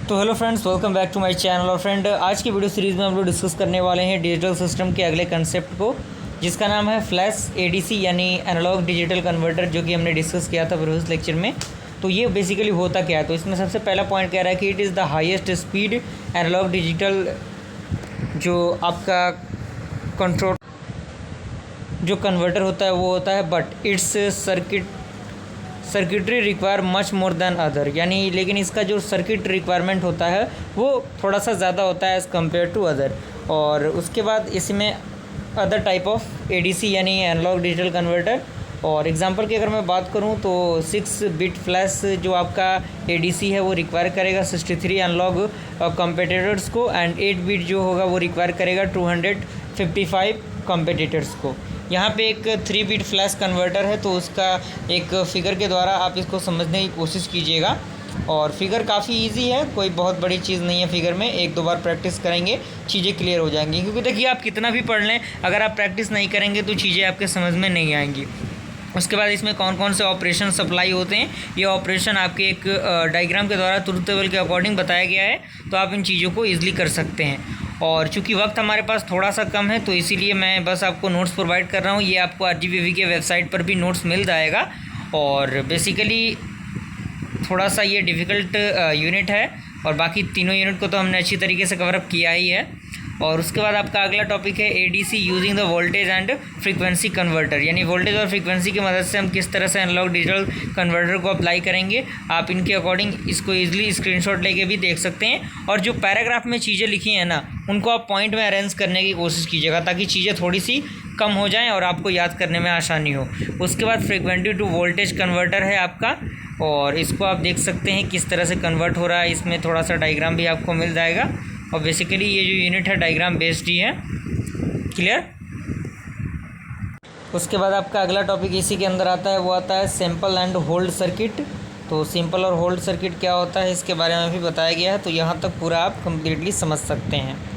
तो hello friends, welcome back to my channel. और friend, आज की वीडियो सीरीज़ में हम लोग डिस्कस करने वाले हैं डिजिटल सिस्टम के अगले कंसेप्ट को, जिसका नाम है फ्लैश एडीसी यानी एनालॉग डिजिटल कन्वर्टर, जो कि हमने डिस्कस किया था प्रीवियस लेक्चर में। तो ये बेसिकली होता क्या है, तो इसमें सबसे पहला पॉइंट कह रहा है कि it is the highest speed analogue digital जो आपका कंट्रोल जो कन्वर्टर होता है वो होता है, but it's circuitry require much more than other, यानी लेकिन इसका जो सर्किट रिक्वायरमेंट होता है वो थोड़ा सा ज़्यादा होता है एज़ कम्पेयर टू अदर। और उसके बाद इसमें अदर टाइप ऑफ एडीसी यानी एनालॉग डिजिटल कन्वर्टर। और एग्जांपल की अगर मैं बात करूं तो 6 बिट फ्लैश जो आपका एडीसी है वो रिक्वायर करेगा 63 एनालॉग कंपेटिटर्स को, एंड 8 बिट जो होगा वो रिक्वायर करेगा 255 कंपेटिटर्स को। यहाँ पे एक 3 बिट फ्लैश कन्वर्टर है, तो उसका एक फ़िगर के द्वारा आप इसको समझने की कोशिश कीजिएगा। और फिगर काफ़ी इजी है, कोई बहुत बड़ी चीज़ नहीं है फिगर में। एक दो बार प्रैक्टिस करेंगे चीज़ें क्लियर हो जाएंगी, क्योंकि देखिए आप कितना भी पढ़ लें, अगर आप प्रैक्टिस नहीं करेंगे तो चीज़ें आपके समझ में नहीं आएंगी। उसके बाद इसमें कौन कौन से ऑपरेशन सप्लाई होते हैं, ये ऑपरेशन आपके एक डायग्राम के द्वारा ट्रुथ टेबल के अकॉर्डिंग बताया गया है, तो आप इन चीज़ों को ईजिली कर सकते हैं। और चूंकि वक्त हमारे पास थोड़ा सा कम है, तो इसीलिए मैं बस आपको नोट्स प्रोवाइड कर रहा हूँ। ये आपको RGVV के वेबसाइट पर भी नोट्स मिल जाएगा। और बेसिकली थोड़ा सा ये डिफ़िकल्ट यूनिट है, और बाकी तीनों यूनिट को तो हमने अच्छी तरीके से कवरअप किया ही है। और उसके बाद आपका अगला टॉपिक है ADC using the voltage and frequency converter, यानी वोल्टेज और फ्रीक्वेंसी की मदद से हम किस तरह से एनालॉग डिजिटल कन्वर्टर को अप्लाई करेंगे। आप इनके अकॉर्डिंग इसको ईजिली स्क्रीनशॉट लेके भी देख सकते हैं। और जो पैराग्राफ में चीज़ें लिखी हैं ना, उनको आप पॉइंट में अरेंज करने की कोशिश कीजिएगा, ताकि चीज़ें थोड़ी सी कम हो जाएँ और आपको याद करने में आसानी हो। उसके बाद फ्रीक्वेंसी टू वोल्टेज कन्वर्टर है आपका, और इसको आप देख सकते हैं किस तरह से कन्वर्ट हो रहा है। इसमें थोड़ा सा डायग्राम भी आपको मिल जाएगा। और बेसिकली ये जो यूनिट है डायग्राम बेस्ड ही है। क्लियर। उसके बाद आपका अगला टॉपिक इसी के अंदर आता है, वो आता है सिंपल एंड होल्ड सर्किट। तो सिंपल और होल्ड सर्किट क्या होता है इसके बारे में भी बताया गया है, तो यहाँ तक पूरा आप कम्प्लीटली समझ सकते हैं।